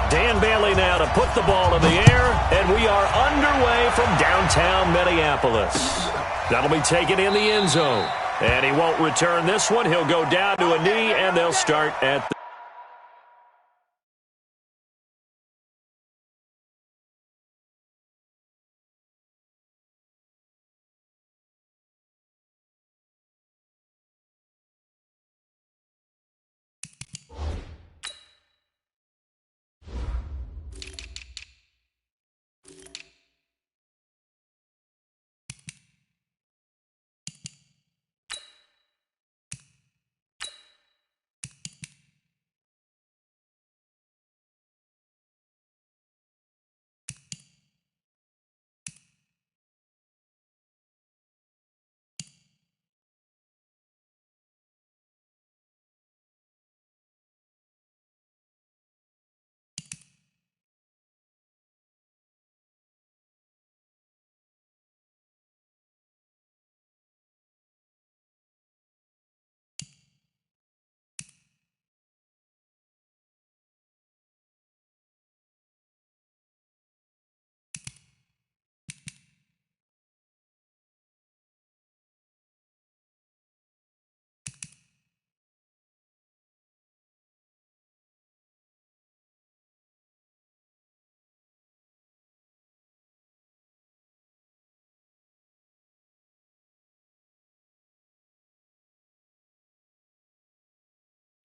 Dan Bailey now to put the ball in the air, and we are underway from downtown Minneapolis. That'll be taken in the end zone. And he won't return this one. He'll go down to a knee, and they'll start at the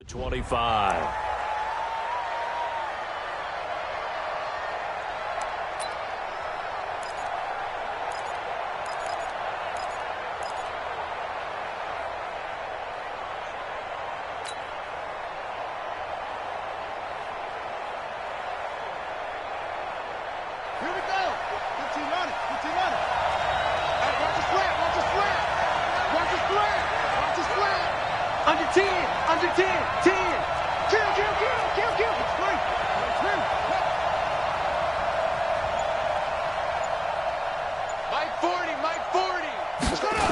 the 25. Here we go. 15 on it. 15 on it. Hey, watch the slant. Watch the slant. Watch the slant. Watch the slant. Under 10. Under 10. 10. Kill, kill, kill, kill, kill. It's free. It's free. Mike 40. Mike 40. Let's go now.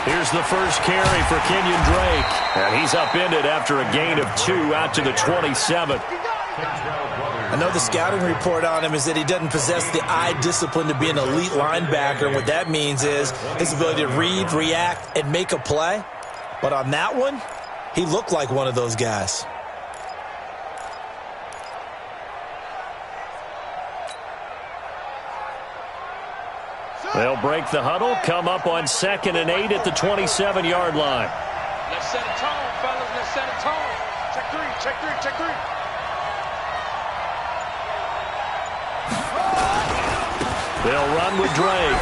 Here's the first carry for Kenyon Drake. And he's upended after a gain of 2 out to the 27. I know the scouting report on him is that he doesn't possess the eye discipline to be an elite linebacker. What that means is his ability to read, react, and make a play. But on that one, he looked like one of those guys. They'll break the huddle, come up on 2nd and 8 at the 27-yard line. Let's set a tone, fellas. Let's set a tone. Check 3, check 3, check 3. They'll run with Drake.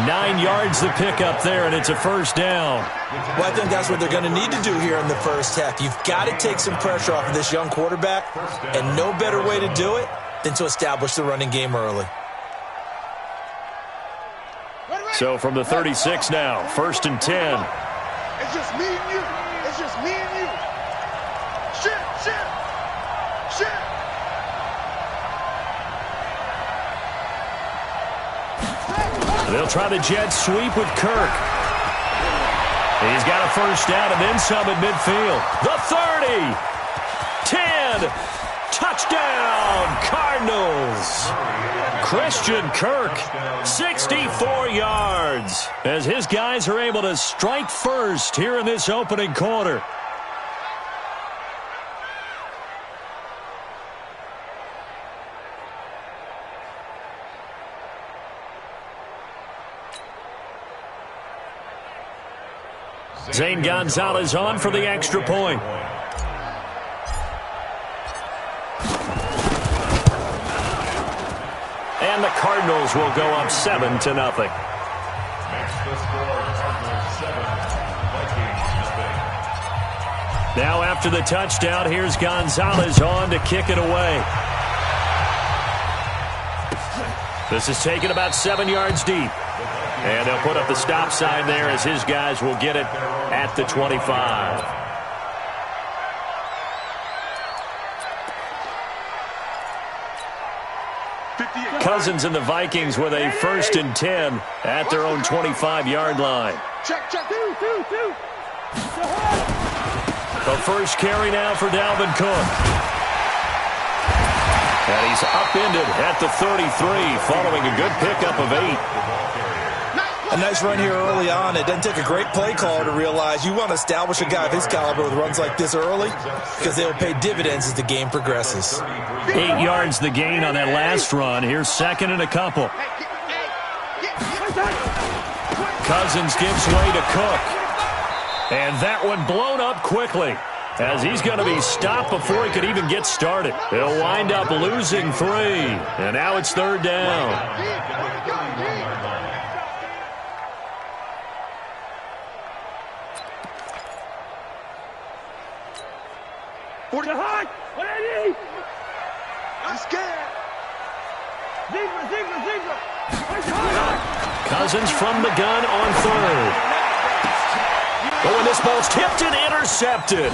9 yards to pick up there, and it's a first down. Well, I think that's what they're going to need to do here in the first half. You've got to take some pressure off of this young quarterback, and no better way to do it than to establish the running game early. So from the 36 now, 1st and 10. It's just me and you. It's just me and you. Shit, shit, shit. They'll try the jet sweep with Kirk. He's got a first down and then some at midfield. The 30. 10. Touchdown, Cardinals. Christian Kirk, 64 yards, as his guys are able to strike first here in this opening quarter. Zane Gonzalez on for the extra point. And the Cardinals will go up 7-0. Now after the touchdown, here's Gonzalez on to kick it away. This is taken about 7 yards deep. And they'll put up the stop sign there as his guys will get it at the 25. Cousins and the Vikings with a 1st and 10 at their own 25-yard line. Check, check. The first carry now for Dalvin Cook. And he's upended at the 33, following a good pickup of 8. A nice run here early on. It doesn't take a great play caller to realize you want to establish a guy of his caliber with runs like this early because they will pay dividends as the game progresses. 8 yards the gain on that last run. Here's second and a couple. Cousins gives way to Cook. And that one blown up quickly, as he's going to be stopped before he could even get started. He'll wind up losing 3. And now it's third down. I'm scared. Cousins from the gun on third. Oh, and this ball's tipped and intercepted.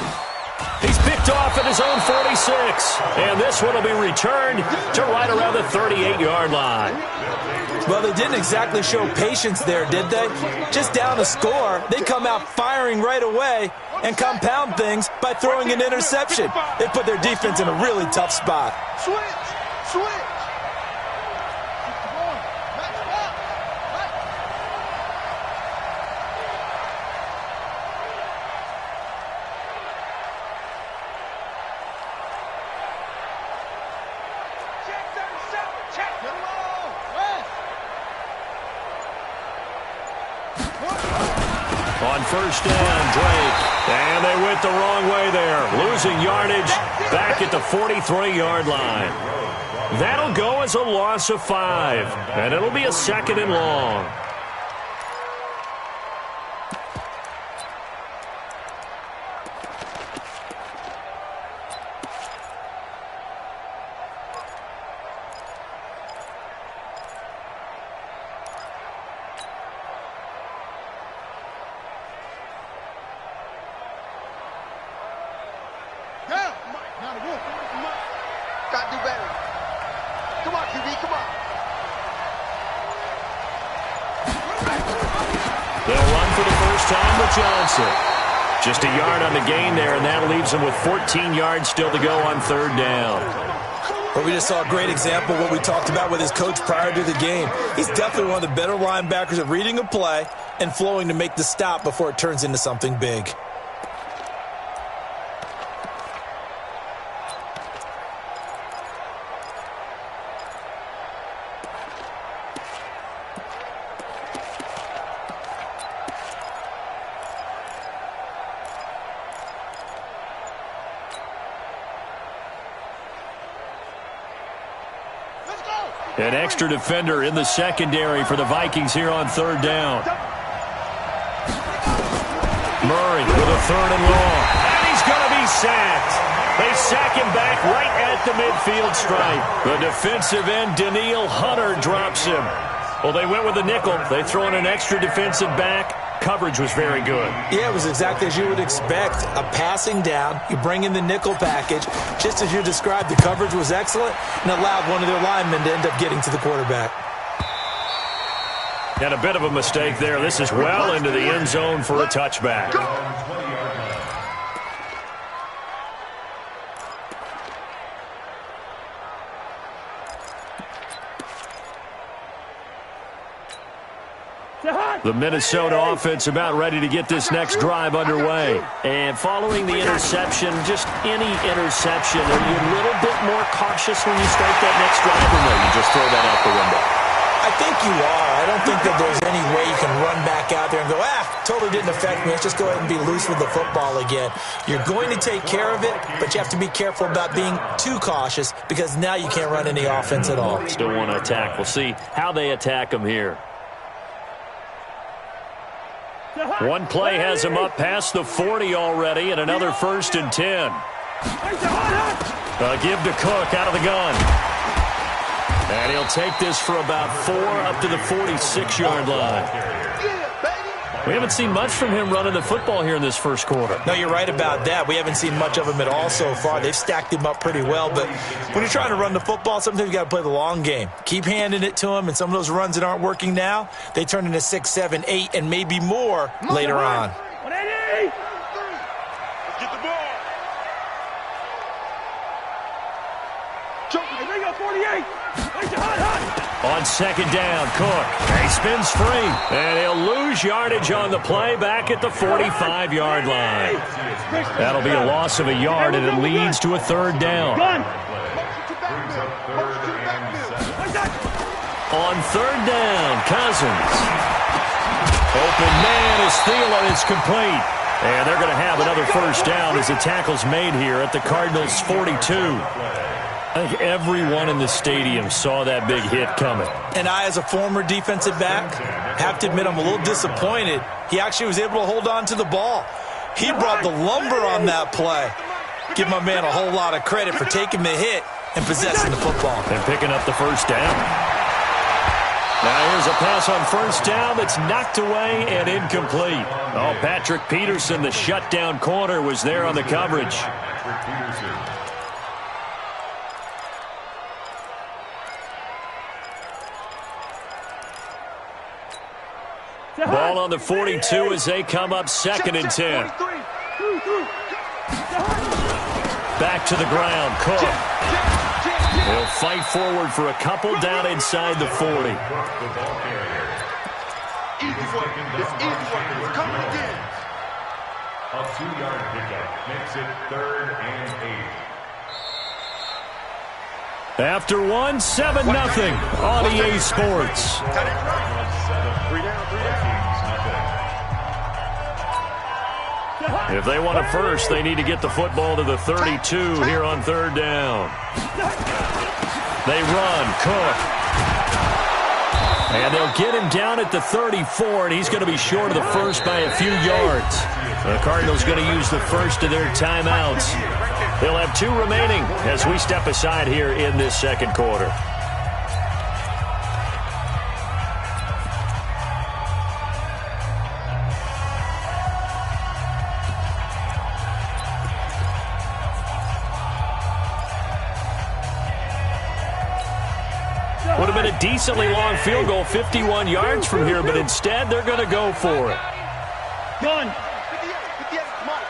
He's picked off at his own 46. And this one will be returned to right around the 38-yard line. Well, they didn't exactly show patience there, did they? Just down a score, they come out firing right away and compound things by throwing an interception. They put their defense in a really tough spot. Switch. On first down, Drake. And they went the wrong way there. Losing yardage back at the 43-yard line. That'll go as a loss of 5. And it'll be a second and long. Gotta do better. Come on, QB, come on. They'll run for the first time with Johnson. Just a yard on the gain there, and that leaves him with 14 yards still to go on third down. But we just saw a great example of what we talked about with his coach prior to the game. He's definitely one of the better linebackers at reading a play and flowing to make the stop before it turns into something big. An extra defender in the secondary for the Vikings here on third down. Murray with a third and long. And he's going to be sacked. They sack him back right at the midfield stripe. The defensive end, Daniil Hunter, drops him. Well, they went with a nickel. They throw in an extra defensive back. Coverage was very good. Yeah, it was exactly as you would expect. A passing down, you bring in the nickel package. Just as you described, the coverage was excellent and allowed one of their linemen to end up getting to the quarterback. And a bit of a mistake there. This is well into the end zone for a touchback. The Minnesota offense about ready to get this next drive underway. And following the interception, just any interception, are you a little bit more cautious when you start that next drive, or no, you just throw that out the window? I think you are. I don't think that there's any way you can run back out there and go, totally didn't affect me. Let's just go ahead and be loose with the football again. You're going to take care of it, but you have to be careful about being too cautious because now you can't run any offense at all. Still want to attack. We'll see how they attack them here. One play has him up past the 40 already, and another 1st and 10. Give to Cook out of the gun. And he'll take this for about 4 up to the 46-yard line. We haven't seen much from him running the football here in this first quarter. No, you're right about that. We haven't seen much of him at all so far. They've stacked him up pretty well, but when you're trying to run the football, sometimes you got to play the long game. Keep handing it to him, and some of those runs that aren't working now, they turn into 6, 7, 8, and maybe more later on. Let's get the ball. On second down, Cook. He spins free, and he'll lose yardage on the play back at the 45-yard line. That'll be a loss of a yard, and it leads to a third down. On third down, Cousins. Open man is Thielen. It's complete. And they're going to have another first down as the tackle's made here at the Cardinals' 42. I think everyone in the stadium saw that big hit coming. And I, as a former defensive back, have to admit I'm a little disappointed. He actually was able to hold on to the ball. He brought the lumber on that play. Give my man a whole lot of credit for taking the hit and possessing the football. And picking up the first down. Now here's a pass on first down that's knocked away and incomplete. Oh, Patrick Peterson, the shutdown corner, was there on the coverage. Ball on the 42 as they come up second and 10. Back to the ground, Cook. He'll fight forward for a couple down inside the 40. Easy work. It's easy work. It's coming again. A 2-yard pickup makes it 3rd and 8. After 7-0 on EA Sports. If they want a first, they need to get the football to the 32 here on third down. They run, Cook. And they'll get him down at the 34, and he's going to be short of the first by a few yards. The Cardinals going to use the first of their timeouts. They'll have 2 remaining as we step aside here in this second quarter. Would have been a decently long field goal, 51 yards from here, but instead they're going to go for it. Done. 58, come on.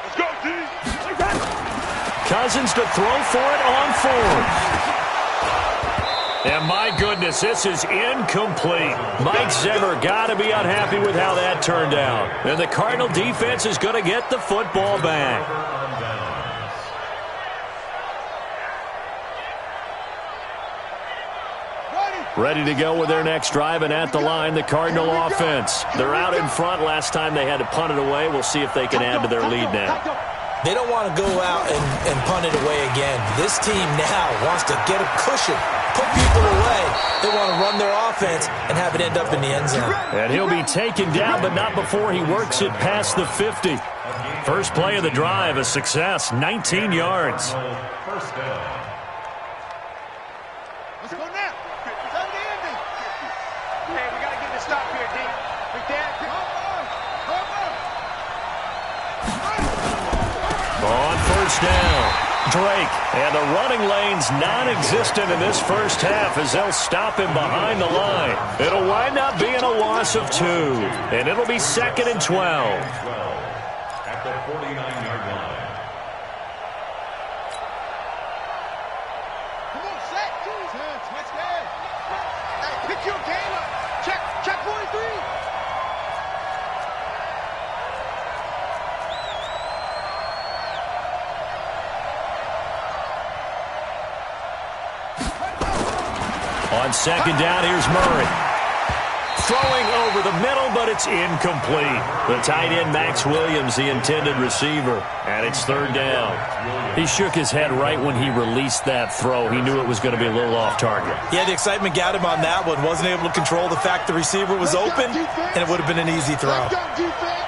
Let's go, D. Cousins to throw for it on 4th. And my goodness, this is incomplete. Mike Zimmer got to be unhappy with how that turned out. And the Cardinal defense is going to get the football back. Ready to go with their next drive, and at the line, the Cardinal offense. They're out in front. Last time they had to punt it away. We'll see if they can add to their lead now. They don't want to go out and punt it away again. This team now wants to get a cushion, put people away. They want to run their offense and have it end up in the end zone. And he'll be taken down, but not before he works it past the 50. First play of the drive, a success, 19 yards. First down. Let's go now. Tell the ending. Hey, we got to get this stop here, D. We can't. On first down, Drake. And the running lane's non-existent in this first half as they'll stop him behind the line. It'll wind up being a loss of 2. And it'll be 2nd and 12. At the 49-yard line. Come on, set. Let's go. Hey, pick your game up. Check 43. On second down, here's Murray. Throwing over the middle, but it's incomplete. The tight end, Max Williams, the intended receiver. And it's third down. He shook his head right when he released that throw. He knew it was going to be a little off target. Yeah, the excitement got him on that one. Wasn't able to control the fact the receiver was open, and it would have been an easy throw. Let's go, defense.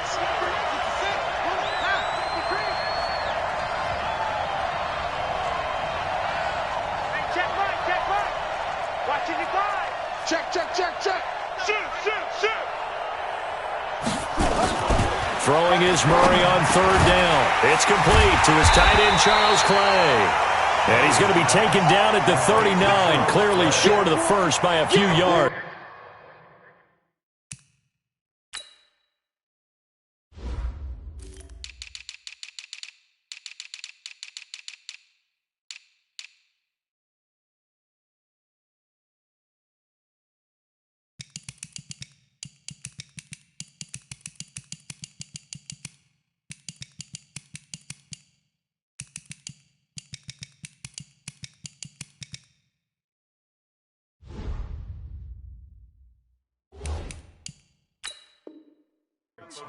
Check. Shoot. Throwing is Murray on third down. It's complete to his tight end, Charles Clay. And he's going to be taken down at the 39, clearly short of the first by a few yards.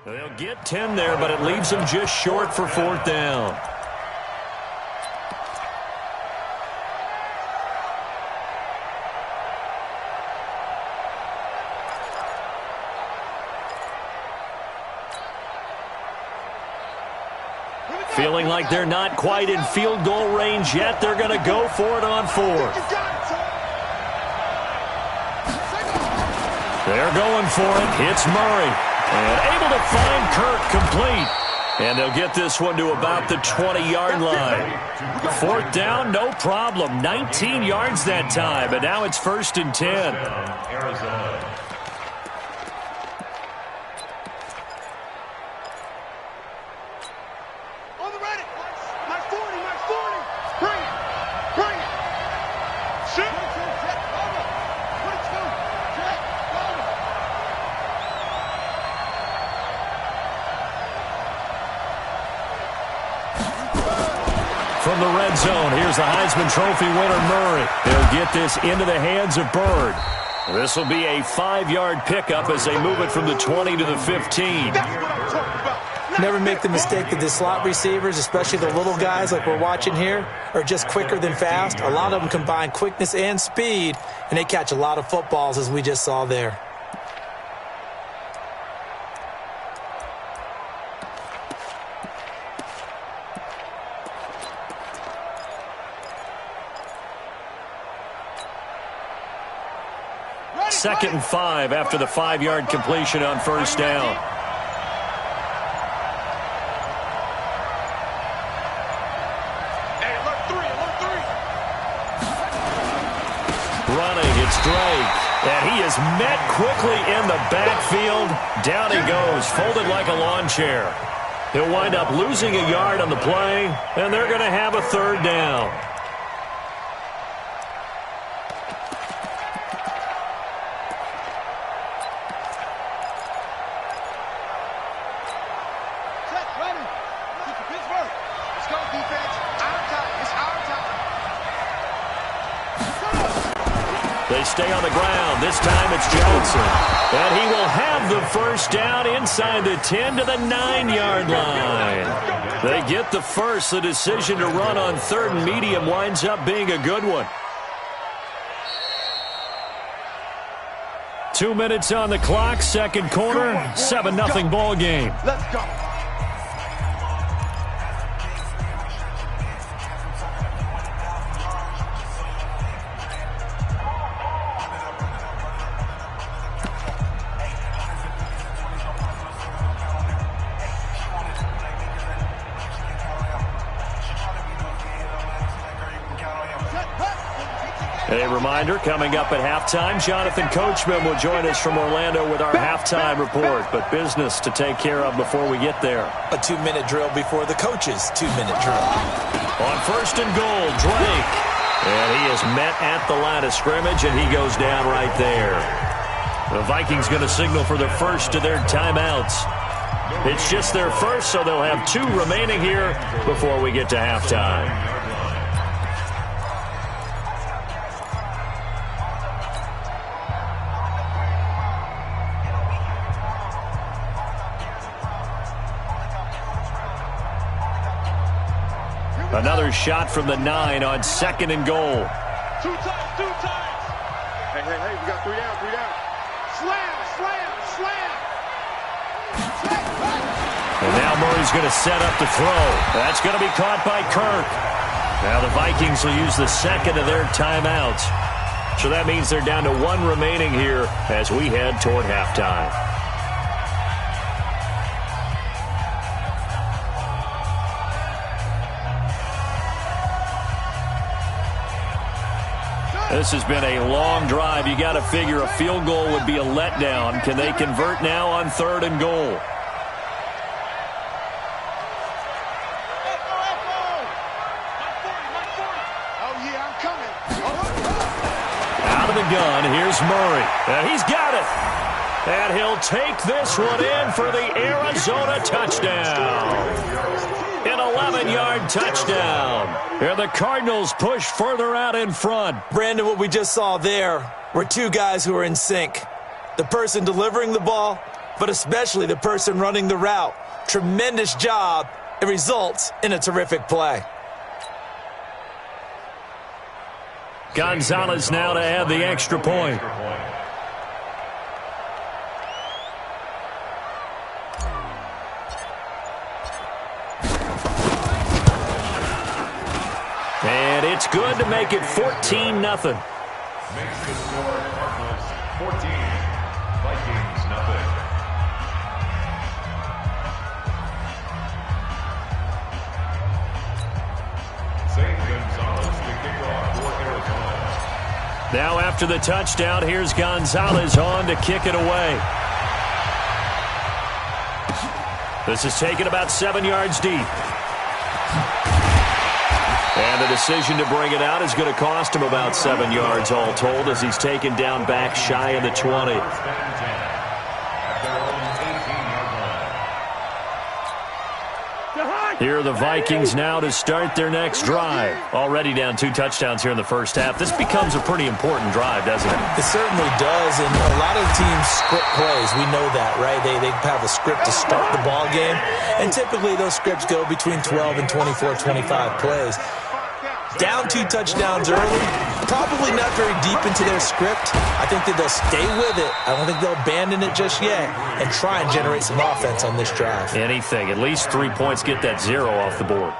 They'll get 10 there, but it leaves them just short for fourth down. Feeling like they're not quite in field goal range yet. They're going to go for it on fourth. They're going for it. It's Murray. And able to find Kirk complete. And they'll get this one to about the 20-yard line. Fourth down, no problem. 19 yards that time. And now it's 1st and 10. Arizona. From the red zone, here's the Heisman Trophy winner, Murray. They'll get this into the hands of Bird. This will be a 5-yard pickup as they move it from the 20 to the 15. Never make the mistake that the slot receivers, especially the little guys like we're watching here, are just quicker than fast. A lot of them combine quickness and speed, and they catch a lot of footballs, as we just saw there. Second and 5 after the 5-yard completion on first down. Running, it's Drake. And he is met quickly in the backfield. Down he goes, folded like a lawn chair. He'll wind up losing a yard on the play, and they're going to have a third down. They stay on the ground. This time it's Johnson. And he will have the first down inside the 10 to the 9-yard line. They get the first. The decision to run on 3rd and medium winds up being a good one. 2 minutes on the clock, second quarter, 7-0 ball game. Let's go. A reminder, coming up at halftime, Jonathan Coachman will join us from Orlando with our halftime report, but business to take care of before we get there. A 2-minute drill before the coach's 2-minute drill. On 1st and goal, Drake. And he is met at the line of scrimmage, and he goes down right there. The Vikings going to signal for the first of their timeouts. It's just their first, so they'll have 2 remaining here before we get to halftime. Another shot from the 9 on 2nd and goal. 2 times, 2 times. Hey, we got 3 down, 3 down. Slam. And now Murray's going to set up to throw. That's going to be caught by Kirk. Now the Vikings will use the second of their timeouts. So that means they're down to 1 remaining here as we head toward halftime. This has been a long drive. You got to figure a field goal would be a letdown. Can they convert now on 3rd and goal? Out of the gun, here's Murray. And he's got it. And he'll take this one in for the Arizona touchdown. An 11-yard touchdown. And the Cardinals push further out in front. Brandon, what we just saw there were 2 guys who are in sync. The person delivering the ball but especially the person running the route. Tremendous job. It results in a terrific play. Gonzalez now to add the extra point. And it's good to make it 14-0. Makes the score Cardinals 14, Vikings nothing. St. Gonzalez to kick off for Arizona. Now after the touchdown, here's Gonzalez on to kick it away. This is taken about 7 yards deep. And the decision to bring it out is going to cost him about 7 yards all told as he's taken down back shy of the 20. Here are the Vikings now to start their next drive. Already down 2 touchdowns here in the first half. This becomes a pretty important drive, doesn't it? It certainly does, and a lot of teams script plays. We know that, right? They have a script to start the ball game, and typically those scripts go between 12 and 24, 25 plays. Down 2 touchdowns early, probably not very deep into their script. I think that they'll stay with it. I don't think they'll abandon it just yet and try and generate some offense on this drive. Anything. At least 3 points, get that 0 off the board.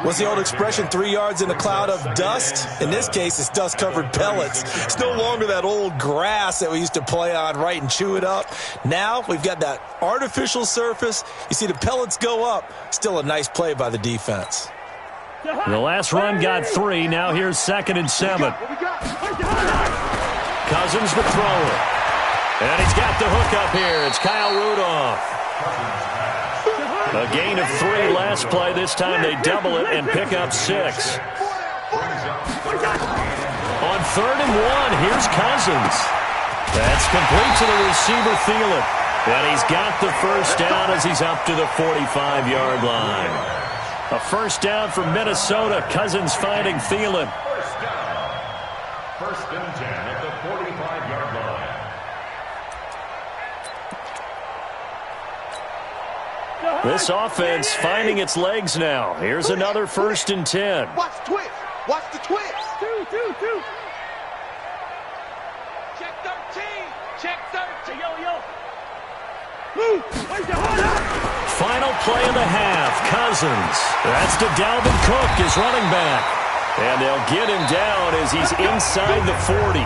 What's the old expression, 3 yards in a cloud of dust? In this case, it's dust-covered pellets. It's no longer that old grass that we used to play on, right, and chew it up. Now we've got that artificial surface. You see the pellets go up. Still a nice play by the defense. The last run got 3. Now here's 2nd and 7. Cousins the thrower. And he's got the hook up here. It's Kyle Rudolph. A gain of 3 last play. This time they double it and pick up 6. On 3rd and 1, here's Cousins. That's complete to the receiver, Thielen. And he's got the first down as he's up to the 45-yard line. A first down for Minnesota. Cousins finding Thielen. First down. 1st and 10 at the 45-yard line. This offense finding its legs now. Here's another 1st and 10. Watch the twist. Watch the twist. 2. Check 13. Check 13. Yo. Final play of the half. Cousins. That's to Dalvin Cook, his running back. And they'll get him down as he's inside the 40.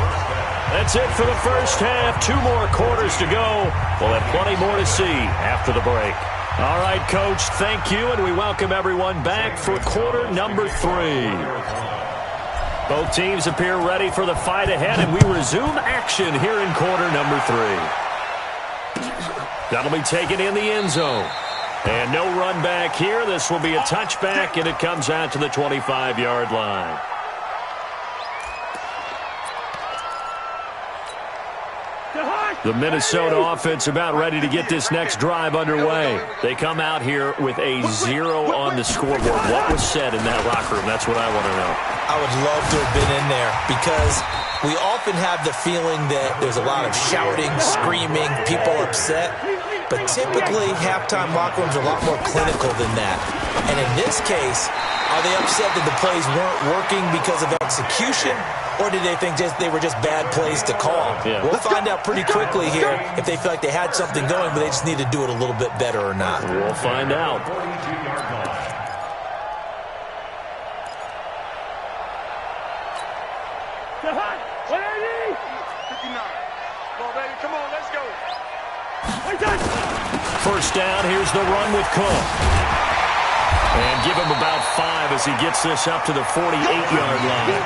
That's it for the first half. 2 more quarters to go. We'll have plenty more to see after the break. All right, Coach, thank you, and we welcome everyone back for quarter number 3. Both teams appear ready for the fight ahead, and we resume action here in quarter number 3. That'll be taken in the end zone. And no run back here. This will be a touchback, and it comes out to the 25-yard line. The Minnesota offense about ready to get this next drive underway. They come out here with a 0 on the scoreboard. What was said in that locker room? That's what I want to know. I would love to have been in there because we often have the feeling that there's a lot of shouting, screaming, people upset. But typically, halftime locker rooms are a lot more clinical than that. And in this case, are they upset that the plays weren't working because of execution? Or did they think they were just bad plays to call? Yeah. We'll find out pretty quickly here if they feel like they had something going, but they just need to do it a little bit better or not. We'll find out. 42-yard line. First down, here's the run with Cook. And give him about 5 as he gets this up to the 48-yard line.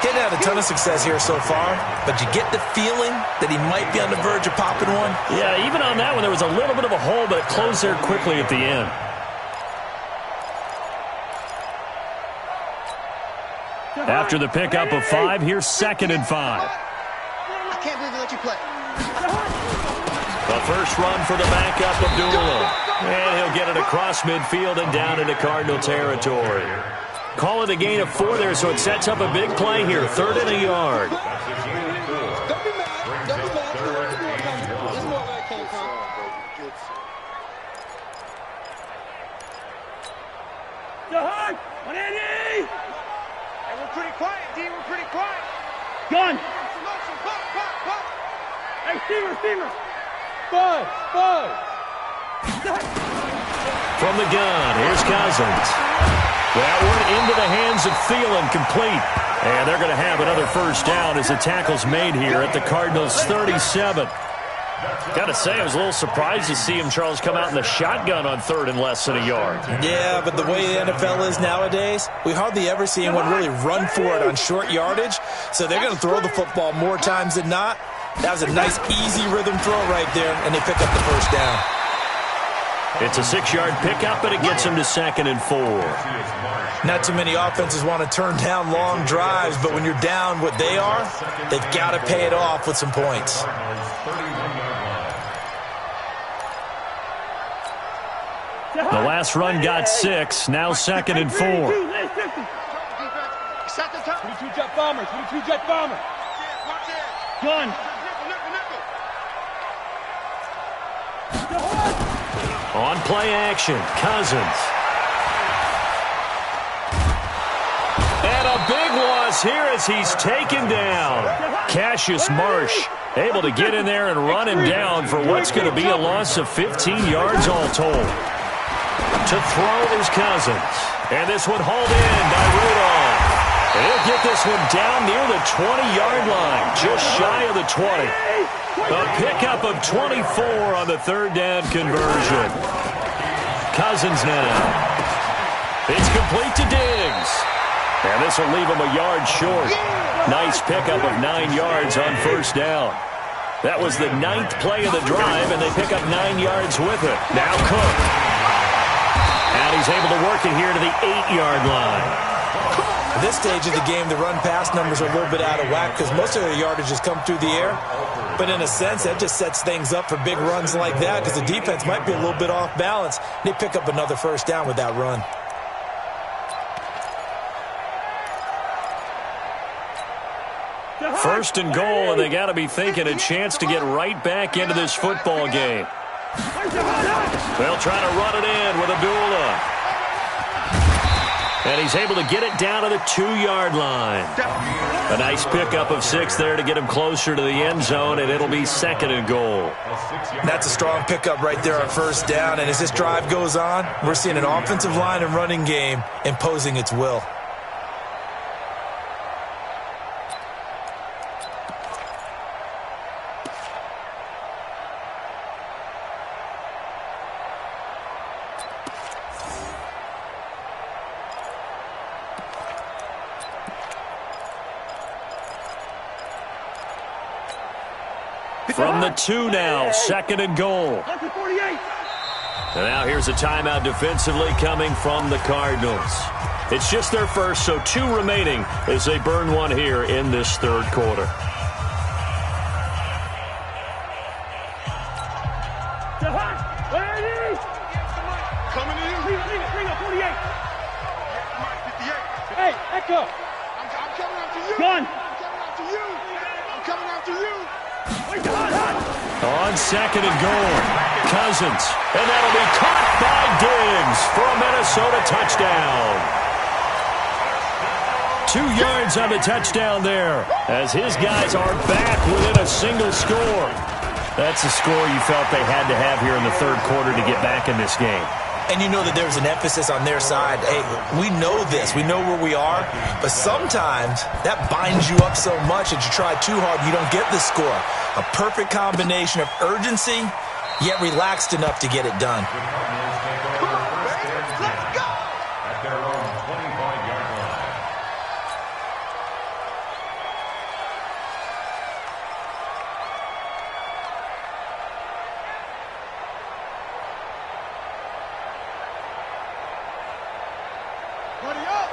Getting had a ton of success here so far, but you get the feeling that he might be on the verge of popping one. Yeah, even on that one, there was a little bit of a hole, but it closed there quickly at the end. After the pickup of 5, here's 2nd and 5. I can't believe they let you play. The first run for the backup, Abdullah. And he'll get it across midfield and down into Cardinal territory. Call it a gain of 4 there, so it sets up a big play here. 3rd and a yard. Don't be mad. Don't be mad. Hey, we're pretty quiet, D. We're pretty quiet. Gun. Hey, Steamer. Bud. From the gun, here's Cousins. That one into the hands of Thielen, complete. And they're going to have another first down as the tackle's made here at the Cardinals' 37. Got to say, I was a little surprised to see him, Charles, come out in the shotgun on third and less than a yard. Yeah, but the way the NFL is nowadays, we hardly ever see anyone really run for it on short yardage. So they're going to throw the football more times than not. That was a nice, easy rhythm throw right there, and they pick up the first down. It's a 6-yard pickup, and it gets them to 2nd and 4. Not too many offenses want to turn down long drives, but when you're down what they are, they've got to pay it off with some points. The last run got 6, now 2nd and 4. 22 jet bombers. Gun. On play action, Cousins. And a big loss here as he's taken down. Cassius Marsh able to get in there and run him down for what's going to be a loss of 15 yards all told. To throw is Cousins. And this one hauled in by Rudolph. And he'll get this one down near the 20-yard line, just shy of the 20. A pickup of 24 on the third down conversion. Cousins now. It's complete to Diggs. And this will leave him a yard short. Nice pickup of 9 yards on first down. That was the 9th play of the drive, and they pick up 9 yards with it. Now Cook. And he's able to work it here to the 8-yard line. At this stage of the game, the run-pass numbers are a little bit out of whack because most of their yardage has come through the air. But in a sense, that just sets things up for big runs like that because the defense might be a little bit off balance. They pick up another first down with that run. First and goal, and they got to be thinking a chance to get right back into this football game. They'll try to run it in with Abdullah. And he's able to get it down to the 2-yard line. A nice pickup of 6 there to get him closer to the end zone, and it'll be 2nd and goal. That's a strong pickup right there on first down, and as this drive goes on, we're seeing an offensive line and running game imposing its will. From the 2 now, 2nd and goal. And now here's a timeout defensively coming from the Cardinals. It's just their first, so 2 remaining as they burn one here in this third quarter. Coming in. Bring up 48. Hey, Echo. I'm coming after you. Gun. I'm coming after you. On 2nd and goal, Cousins. And that'll be caught by Diggs for a Minnesota touchdown. 2 yards on the touchdown there as his guys are back within a single score. That's the score you felt they had to have here in the third quarter to get back in this game. And you know that there's an emphasis on their side. Hey, we know this. We know where we are. But sometimes that binds you up so much that you try too hard, you don't get the score. A perfect combination of urgency, yet relaxed enough to get it done.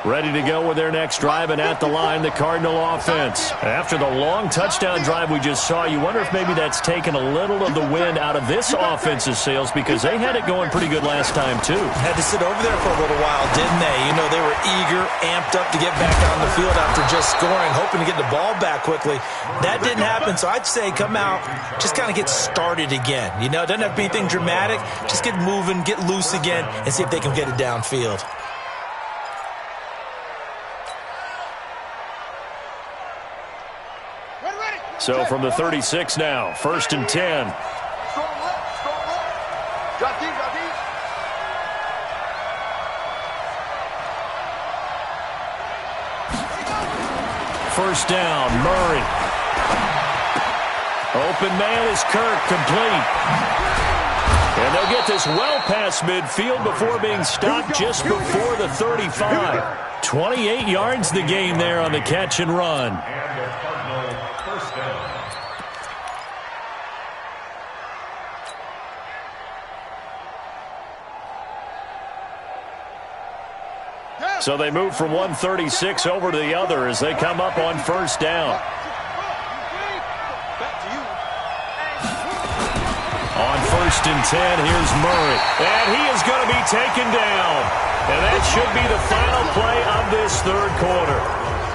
Ready to go with their next drive, and at the line, the Cardinal offense. After the long touchdown drive we just saw, you wonder if maybe that's taken a little of the wind out of this offense's sails because they had it going pretty good last time, too. Had to sit over there for a little while, didn't they? You know, they were eager, amped up to get back on the field after just scoring, hoping to get the ball back quickly. That didn't happen, so I'd say come out, just kind of get started again. You know, it doesn't have to be anything dramatic. Just get moving, get loose again, and see if they can get it downfield. So from the 36 now, 1st and 10. Strong left, strong left. Drop deep, drop deep. First down, Murray. Open man is Kirk, complete. And they'll get this well past midfield before being stopped just before the 35. 28 yards the gain there on the catch and run. And the Cardinal first down. So they move from 136 over to the other as they come up on first down. On 1st and 10, here's Murray. And he is going to be taken down. And that should be the final play of this third quarter.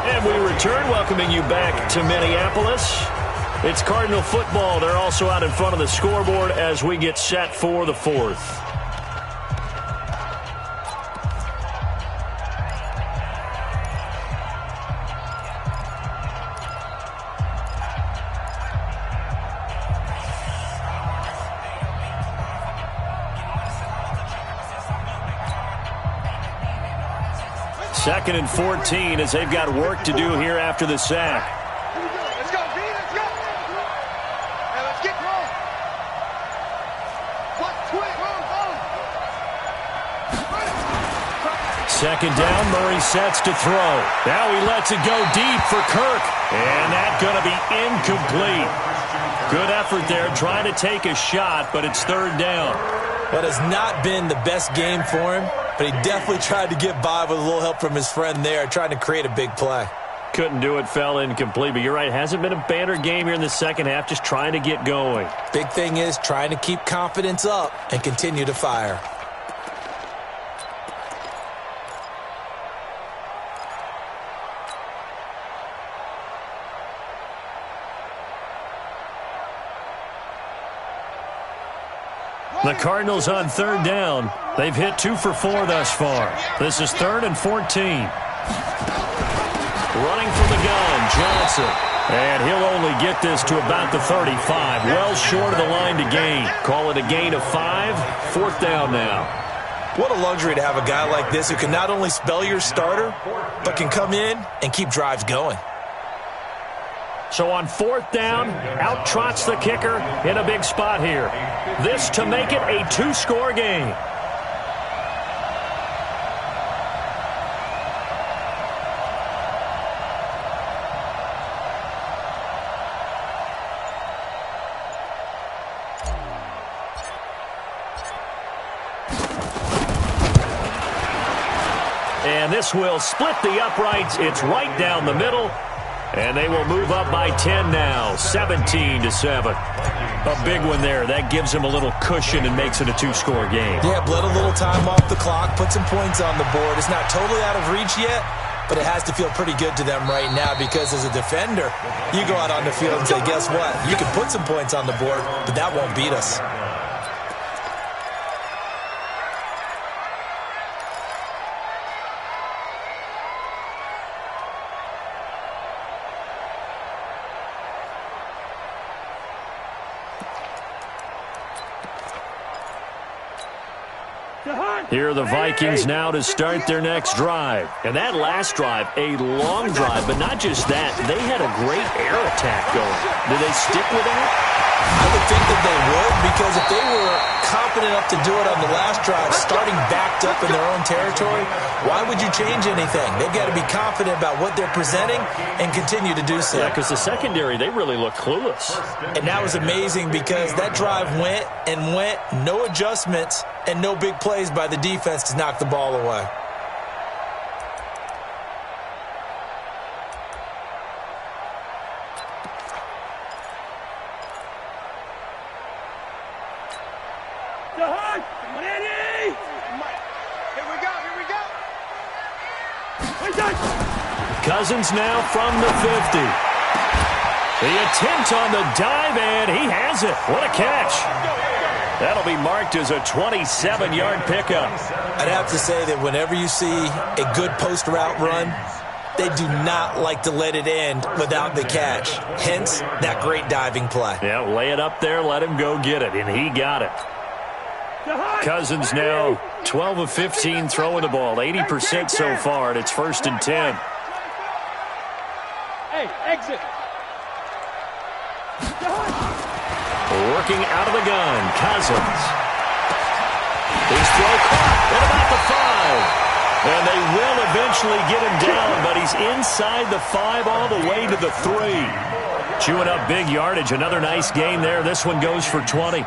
And we return, welcoming you back to Minneapolis. It's Cardinal football. They're also out in front of the scoreboard as we get set for the fourth. Second and 14 as they've got work to do here after the sack. Let's go, B, let's go. Hey, let's get going. What, twit, Second down, Murray sets to throw. Now he lets it go deep for Kirk. And that's going to be incomplete. Good effort there trying to take a shot, but it's third down. What has not been the best game for him, but he definitely tried to get by with a little help from his friend there, trying to create a big play. Couldn't do it, fell incomplete, but you're right. Hasn't been a banner game here in the second half, just trying to get going. Big thing is trying to keep confidence up and continue to fire. The Cardinals on third down. They've hit 2 for 4 thus far. This is 3rd and 14. Running from the gun, Johnson. And he'll only get this to about the 35. Well short of the line to gain. Call it a gain of 5. 4th down now. What a luxury to have a guy like this who can not only spell your starter, but can come in and keep drives going. So on 4th down, out trots the kicker in a big spot here. This to make it a 2-score game. And this will split the uprights. It's right down the middle. And they will move up by 10 now, 17-7. A big one there. That gives them a little cushion and makes it a 2-score game. Yeah, bled a little time off the clock, put some points on the board. It's not totally out of reach yet, but it has to feel pretty good to them right now because as a defender, you go out on the field and say, guess what? You can put some points on the board, but that won't beat us. Here are the Vikings now to start their next drive. And that last drive, a long drive, but not just that. They had a great air attack going. Did they stick with that? I would think that they would, because if they were confident enough to do it on the last drive, starting backed up in their own territory, why would you change anything? They've got to be confident about what they're presenting and continue to do so. Yeah, because the secondary, they really look clueless. And that was amazing because that drive went and went, no adjustments, and no big plays by the defense to knock the ball away. Cousins now from the 50. The attempt on the dive, and he has it. What a catch. That'll be marked as a 27-yard pickup. I'd have to say that whenever you see a good post route run, They do not like to let it end without the catch. Hence, that great diving play. Yeah, lay it up there, let him go get it, and he got it. Cousins now 12 of 15 throwing the ball, 80% so far, and it's 1st and 10. Hey, exit. Working out of the gun, Cousins. His throw caught at about the 5. And they will eventually get him down, but he's inside the 5 all the way to the 3. Chewing up big yardage. Another nice game there. This one goes for 20.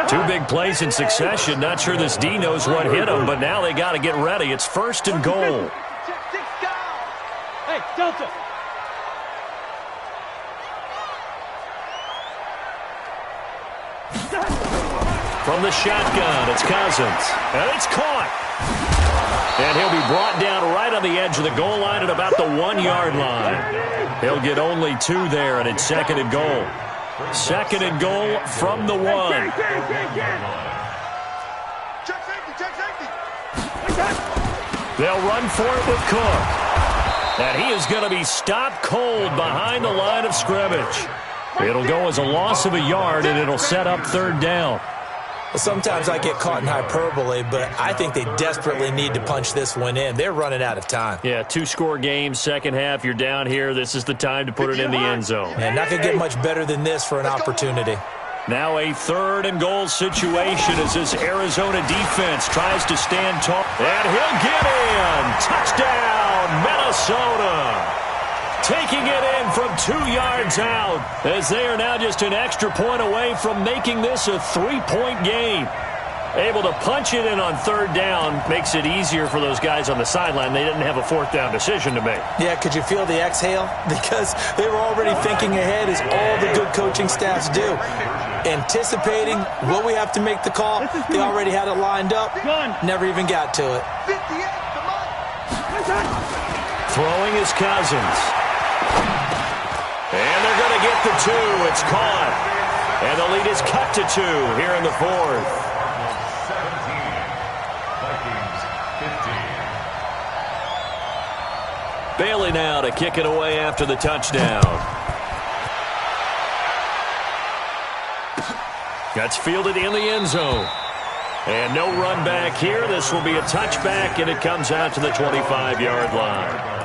2 big plays in succession. Not sure this D knows what hit him, but now they got to get ready. It's 1st and goal. Hey, Delta. From the shotgun, it's Cousins. And it's caught. And he'll be brought down right on the edge of the goal line at about the 1-yard line. He'll get only 2 there, and it's 2nd and goal. 2nd and goal from the 1. Check safety, check safety. They'll run for it with Cook. And he is going to be stopped cold behind the line of scrimmage. It'll go as a loss of a yard, and it'll set up 3rd down. Sometimes I get caught in hyperbole, but I think they desperately need to punch this one in. They're running out of time. Yeah, 2-score game, second half, you're down here. This is the time to put it in the end zone. And not going to get much better than this for an opportunity. Now a 3rd and goal situation as this Arizona defense tries to stand tall. And he'll get in. Touchdown, Minnesota. Taking it in from 2 yards out as they are now just an extra point away from making this a 3-point game. Able to punch it in on 3rd down makes it easier for those guys on the sideline. They didn't have a 4th down decision to make. Yeah, could you feel the exhale? Because they were already thinking ahead, as all the good coaching staffs do. Anticipating, will we have to make the call? They already had it lined up. Never even got to it. Throwing is Cousins. And they're going to get the 2. It's caught. And the lead is cut to 2 here in the 4th. 17, Vikings 15. Bailey now to kick it away after the touchdown. That's fielded in the end zone. And no run back here. This will be a touchback, and it comes out to the 25-yard line.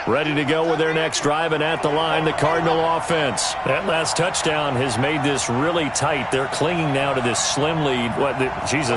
Ready to go with their next drive, and at the line, the Cardinal offense. That last touchdown has made this really tight. They're clinging now to this slim lead.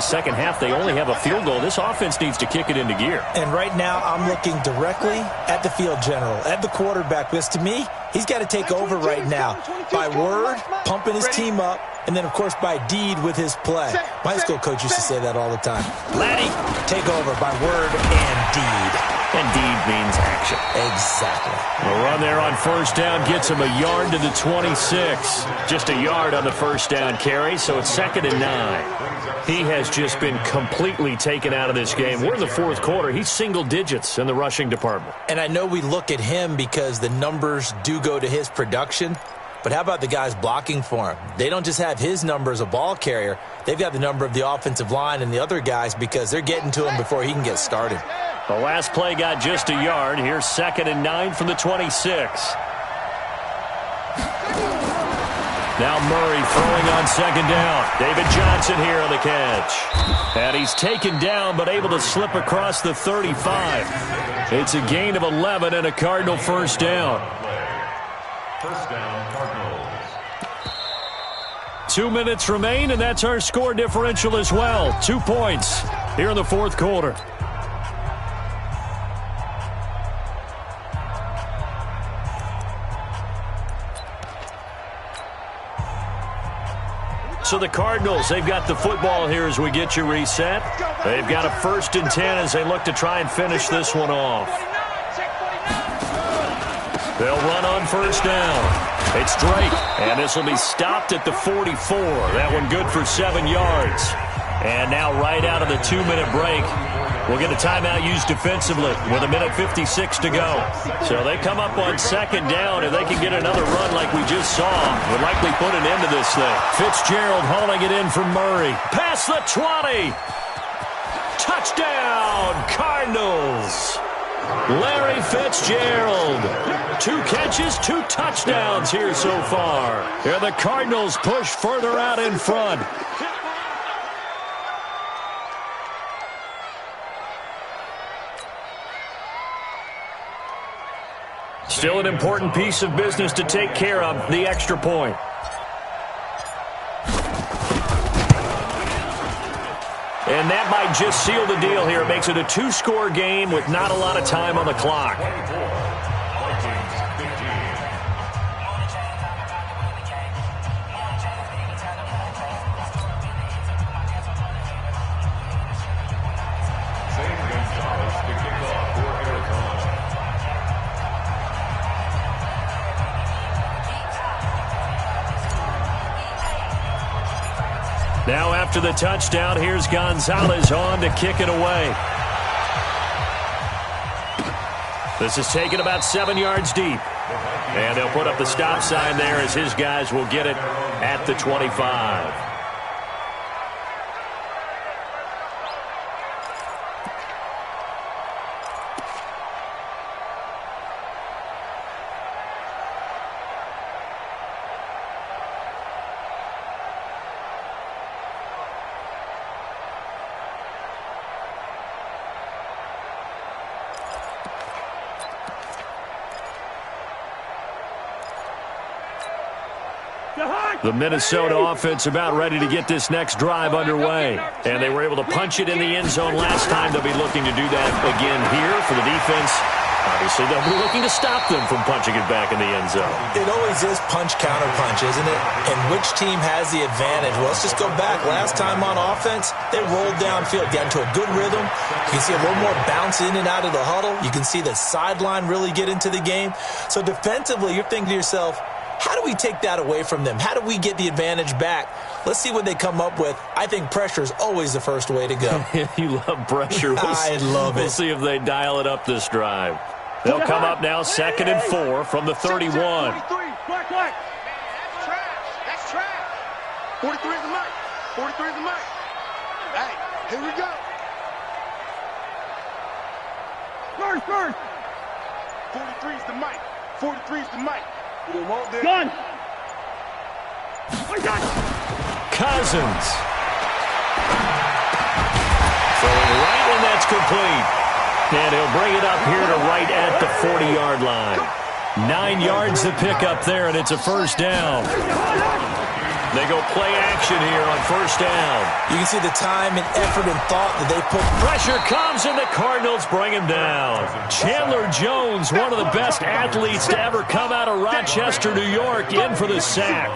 Second half, they only have a field goal. This offense needs to kick it into gear. And right now, I'm looking directly at the field general, at the quarterback, because to me, he's got to take over right now. By word, pumping his team up, and then, of course, by deed with his play. My high school coach used to say that all the time. Laddie, take over by word and deed. And deed means action. Exactly. The run there on 1st down gets him a yard to the 26. Just a yard on the 1st down carry, so it's 2nd and 9. He has just been completely taken out of this game. We're in the 4th quarter. He's single digits in the rushing department. And I know we look at him because the numbers do go to his production, but how about the guys blocking for him? They don't just have his number as a ball carrier. They've got the number of the offensive line and the other guys because they're getting to him before he can get started. The last play got just a yard. Here's 2nd and 9 from the 26. Now Murray throwing on 2nd down. David Johnson here on the catch. And he's taken down but able to slip across the 35. It's a gain of 11 and a Cardinal 1st down. 1st down, Cardinals. 2 minutes remain, and that's our score differential as well. 2 points here in the 4th quarter. So the Cardinals, they've got the football here as we get you reset. They've got a 1st and 10 as they look to try and finish this one off. They'll run on 1st down. It's Drake, and this will be stopped at the 44. That one good for 7 yards. And now right out of the 2-minute break, We'll get a timeout used defensively with 1:56 to go. So they come up on second down. If they can get another run like we just saw, would likely put an end to this thing. Fitzgerald hauling it in from Murray. Past the 20. Touchdown, Cardinals. Larry Fitzgerald. 2 catches, 2 touchdowns here so far. And the Cardinals push further out in front. Still an important piece of business to take care of, the extra point. And that might just seal the deal here. It makes it a 2-score game with not a lot of time on the clock. Now after the touchdown, here's Gonzalez on to kick it away. This is taken about 7 yards deep. And they'll put up the stop sign there as his guys will get it at the 25. The Minnesota offense about ready to get this next drive underway. And they were able to punch it in the end zone last time. They'll be looking to do that again here for the defense. Obviously, they'll be looking to stop them from punching it back in the end zone. It always is punch-counter-punch, isn't it? And which team has the advantage? Well, let's just go back. Last time on offense, they rolled downfield, got into a good rhythm. You can see a little more bounce in and out of the huddle. You can see the sideline really get into the game. So defensively, you're thinking to yourself, how do we take that away from them? How do we get the advantage back? Let's see what they come up with. I think pressure is always the first way to go. You love pressure. I love it. We'll see if they dial it up this drive. They'll come up now 2nd and 4 from the 31. 43. Black. That's trash. That's trash. 43 is the mic. 43 is the mic. Hey, here we go. First. 43 is the mic. 43 is the mic. Gun. Cousins. Throwing right, and that's complete. And he'll bring it up here to right at the 40-yard line. 9 yards to pick up there, and it's a first down. They go play action here on first down. You can see the time and effort and thought that they put. Pressure comes, and the Cardinals bring him down. Chandler Jones, one of the best athletes to ever come out of Rochester, New York, in for the sack.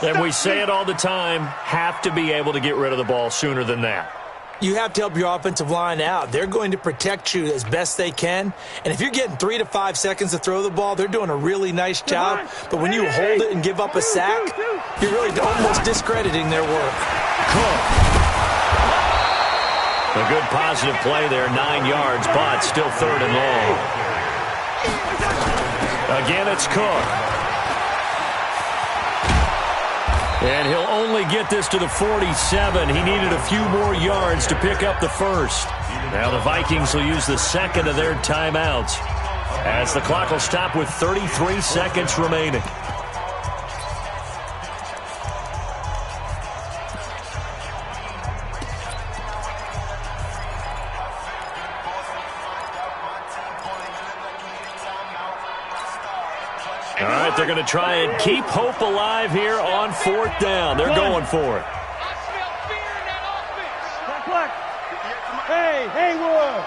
And we say it all the time, have to be able to get rid of the ball sooner than that. You have to help your offensive line out. They're going to protect you as best they can. And if you're getting 3 to 5 seconds to throw the ball, they're doing a really nice job. But when you hold it and give up a sack, you're really almost discrediting their work. Cook. A good positive play there, 9 yards, but still 3rd and long. Again, it's Cook. And he'll only get this to the 47. He needed a few more yards to pick up the first. Now the Vikings will use the second of their timeouts as the clock will stop with 33 seconds remaining. All right, they're going to try and keep hope alive here on 4th down. They're going for it. I smell fear in that offense. Hey, Haywood.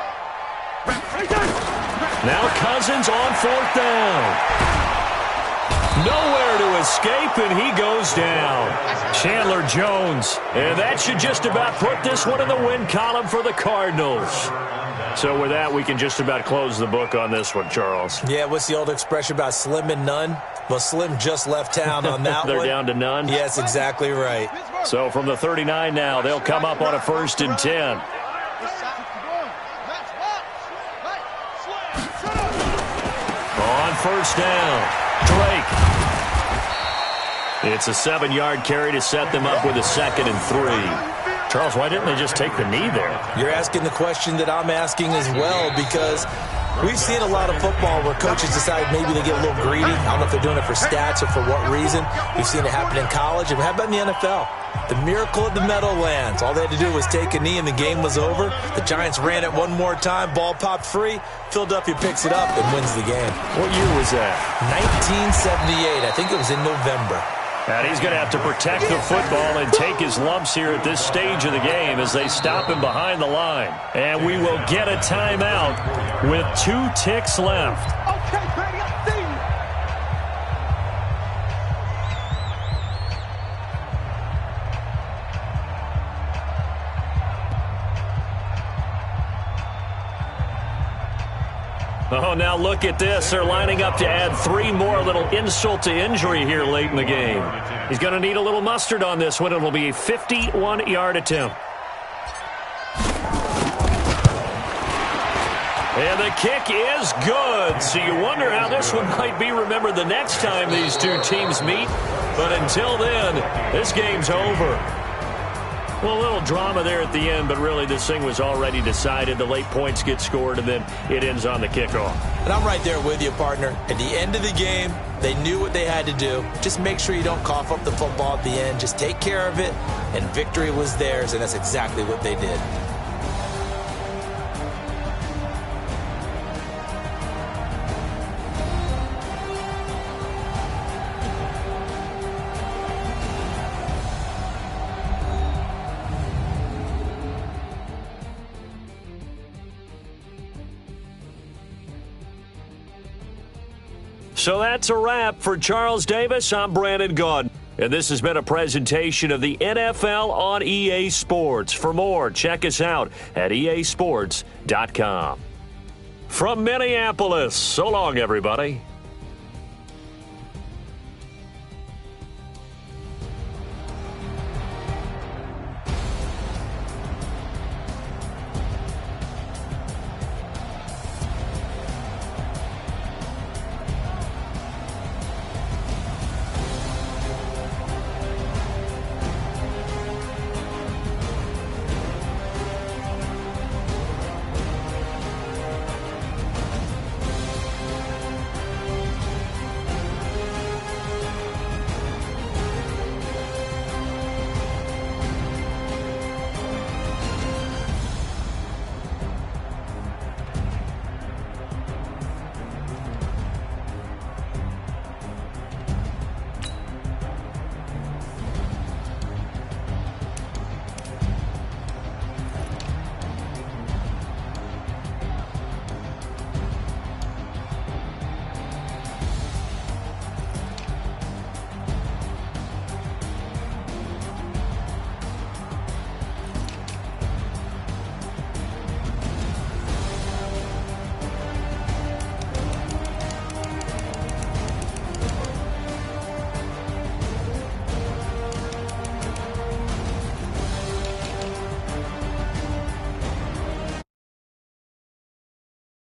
Now Cousins on 4th down. Nowhere to escape, and he goes down. Chandler Jones. And that should just about put this one in the win column for the Cardinals. So with that, we can just about close the book on this one, Charles. Yeah, what's the old expression about slim and none? Well, Slim just left town on that They're one. down to none? Yes, exactly right. So from the 39 now, they'll come up on a 1st and 10. On first down, Drake. It's a 7-yard carry to set them up with a 2nd and 3. Charles, why didn't they just take the knee there? You're asking the question that I'm asking as well, because we've seen a lot of football where coaches decide maybe they get a little greedy. I don't know if they're doing it for stats or for what reason. We've seen it happen in college, and how about in the NFL? The miracle of the Meadowlands. All they had to do was take a knee, and the game was over. The Giants ran it one more time. Ball popped free. Philadelphia picks it up and wins the game. What year was that? 1978. I think it was in November. And he's going to have to protect the football and take his lumps here at this stage of the game as they stop him behind the line. And we will get a timeout with 2 ticks left. Okay, Brady, I see you. Oh, now look at this. They're lining up to add 3 more, a little insult to injury here late in the game. He's going to need a little mustard on this one. It'll be a 51-yard attempt. And the kick is good. So you wonder how this one might be remembered the next time these two teams meet. But until then, this game's over. Well, a little drama there at the end, but really this thing was already decided. The late points get scored, and then it ends on the kickoff. And I'm right there with you, partner. At the end of the game, they knew what they had to do. Just make sure you don't cough up the football at the end. Just take care of it, and victory was theirs, and that's exactly what they did. So that's a wrap for Charles Davis. I'm Brandon Gaudin. And this has been a presentation of the NFL on EA Sports. For more, check us out at easports.com. From Minneapolis, so long, everybody.